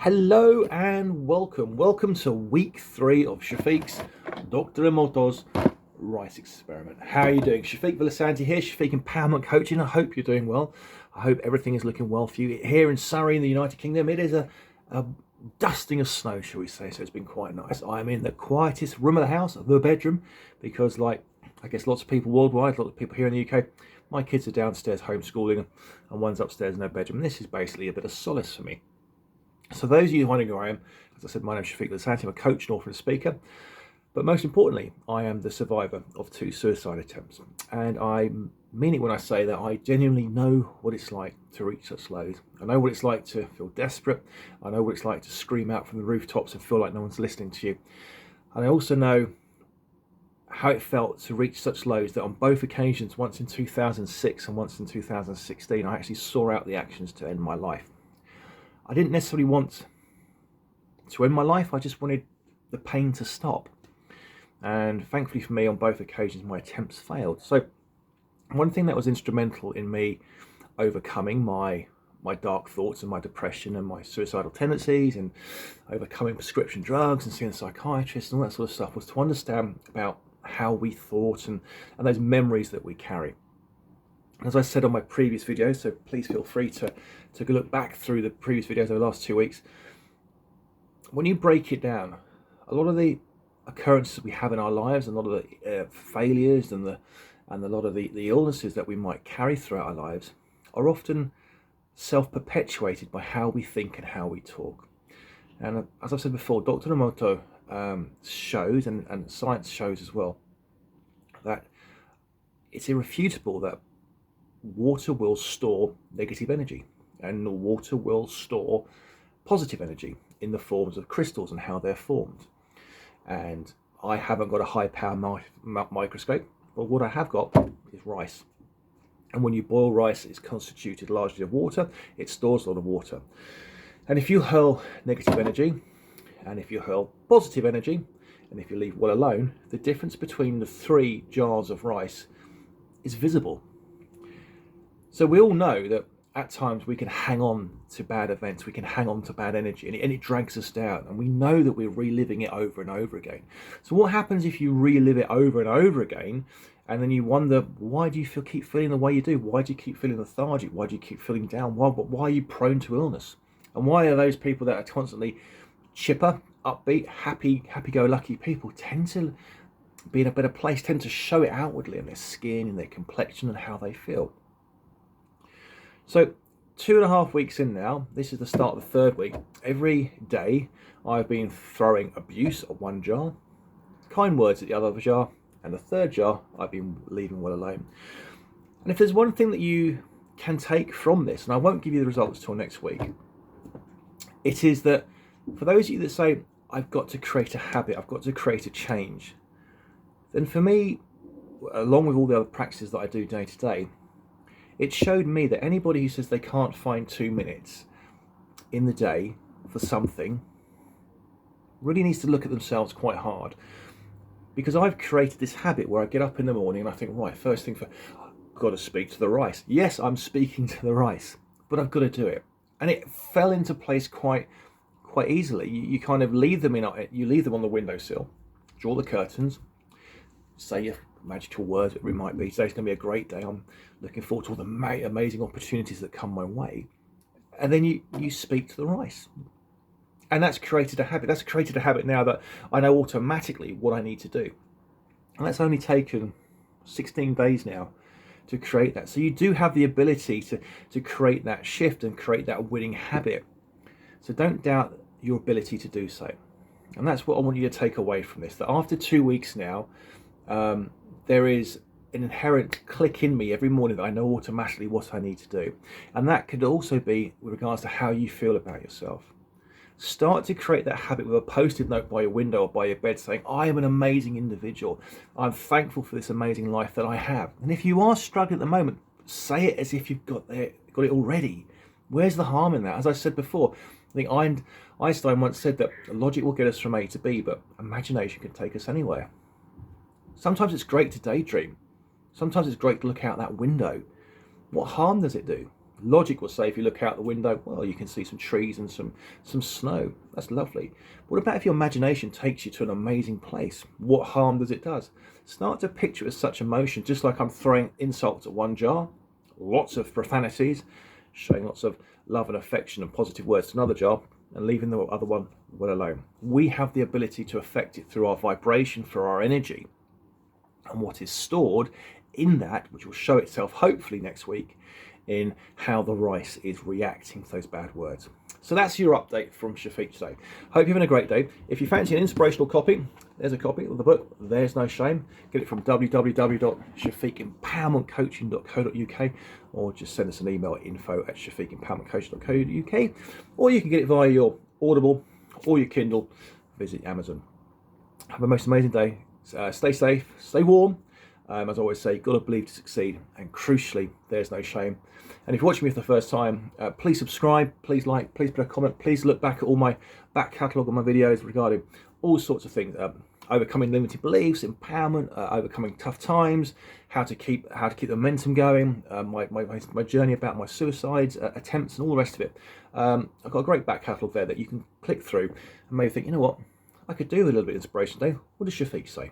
Hello and welcome. Welcome to week 3 of Shafiq's Dr. Emoto's Rice Experiment. How are you doing? Shafiq Villasanti here, Shafiq Empowerment Coaching. I hope you're doing well. I hope everything is looking well for you. Here in Surrey in the United Kingdom, it is a dusting of snow, shall we say, so it's been quite nice. I'm in the quietest room of the house, the bedroom, because like I guess lots of people worldwide, a lot of people here in the UK, my kids are downstairs homeschooling and one's upstairs in their bedroom. And this is basically a bit of solace for me. So those of you wondering who I am, as I said, my name is Shafiq Villasanti. I'm a coach and author and speaker. But most importantly, I am the survivor of 2 suicide attempts. And I mean it when I say that I genuinely know what it's like to reach such lows. I know what it's like to feel desperate. I know what it's like to scream out from the rooftops and feel like no one's listening to you. And I also know how it felt to reach such lows that on both occasions, once in 2006 and once in 2016, I actually saw out the actions to end my life. I didn't necessarily want to end my life, I just wanted the pain to stop. And thankfully for me, on both occasions, my attempts failed. So one thing that was instrumental in me overcoming my dark thoughts and my depression and my suicidal tendencies and overcoming prescription drugs and seeing a psychiatrist and all that sort of stuff was to understand about how we thought and those memories that we carry. As I said on my previous videos, so please feel free to take a look back through the previous videos over the last 2 weeks. When you break it down, a lot of the occurrences we have in our lives, and a lot of the failures and a lot of the illnesses that we might carry throughout our lives are often self-perpetuated by how we think and how we talk. And as I've said before, Dr. Emoto shows, and science shows as well, that it's irrefutable that water will store negative energy and water will store positive energy in the forms of crystals and how they're formed. And I haven't got a high power microscope, but what I have got is rice. And when you boil rice, it's constituted largely of water. It stores a lot of water. And if you hurl negative energy, and if you hurl positive energy, and if you leave well alone, the difference between the 3 jars of rice is visible. So we all know that at times we can hang on to bad events, we can hang on to bad energy, and it drags us down, and we know that we're reliving it over and over again. So what happens if you relive it over and over again, and then you wonder, why do you keep feeling the way you do? Why do you keep feeling lethargic? Why do you keep feeling down? Why are you prone to illness? And why are those people that are constantly chipper, upbeat, happy-go-lucky people tend to be in a better place, tend to show it outwardly in their skin, in their complexion, and how they feel? So 2.5 weeks in now, this is the start of the 3rd week. Every day I've been throwing abuse at one jar, kind words at the other jar, and the 3rd jar I've been leaving well alone. And if there's one thing that you can take from this, and I won't give you the results till next week, it is that for those of you that say, I've got to create a habit, I've got to create a change, then for me, along with all the other practices that I do day to day, it showed me that anybody who says they can't find 2 minutes in the day for something really needs to look at themselves quite hard. Because I've created this habit where I get up in the morning and I think, right, first thing I've got to speak to the rice. Yes, I'm speaking to the rice, but I've got to do it. And it fell into place quite easily. You kind of leave them on the windowsill, draw the curtains, say your magical words, whatever it might be. Today's going to be a great day. I'm looking forward to all the amazing opportunities that come my way. And then you speak to the rice. And that's created a habit. That's created a habit now that I know automatically what I need to do. And that's only taken 16 days now to create that. So you do have the ability to create that shift and create that winning habit. So don't doubt your ability to do so. And that's what I want you to take away from this, that after 2 weeks now, there is an inherent click in me every morning that I know automatically what I need to do. And that could also be with regards to how you feel about yourself. Start to create that habit with a post-it note by your window or by your bed saying, I am an amazing individual. I'm thankful for this amazing life that I have. And if you are struggling at the moment, say it as if you've got it already. Where's the harm in that? As I said before, I think Einstein once said that logic will get us from A to B, but imagination can take us anywhere. Sometimes it's great to daydream. Sometimes it's great to look out that window. What harm does it do? Logic will say if you look out the window, well, you can see some trees and some snow. That's lovely. But what about if your imagination takes you to an amazing place? What harm does it do? Start to picture it as such emotion, just like I'm throwing insults at one jar, lots of profanities, showing lots of love and affection and positive words to another jar, and leaving the other one well alone. We have the ability to affect it through our vibration, through our energy, and what is stored in that, which will show itself hopefully next week, in how the rice is reacting to those bad words. So that's your update from Shafiq today. Hope you're having a great day. If you fancy an inspirational copy, there's a copy of the book, There's No Shame. Get it from www.shafiqempowermentcoaching.co.uk, or just send us an email at info@shafiqempowermentcoaching.co.uk, or you can get it via your Audible or your Kindle. Visit Amazon. Have a most amazing day. Stay safe, stay warm. As I always say, you've got to believe to succeed, and crucially, there's no shame. And if you're watching me for the first time, please subscribe, please like, please put a comment, please look back at all my back catalogue of my videos regarding all sorts of things: overcoming limiting beliefs, empowerment, overcoming tough times, how to keep the momentum going, my journey about my suicides attempts, and all the rest of it. I've got a great back catalogue there that you can click through and maybe think, you know what, I could do with a little bit of inspiration today. What does Shafiq say?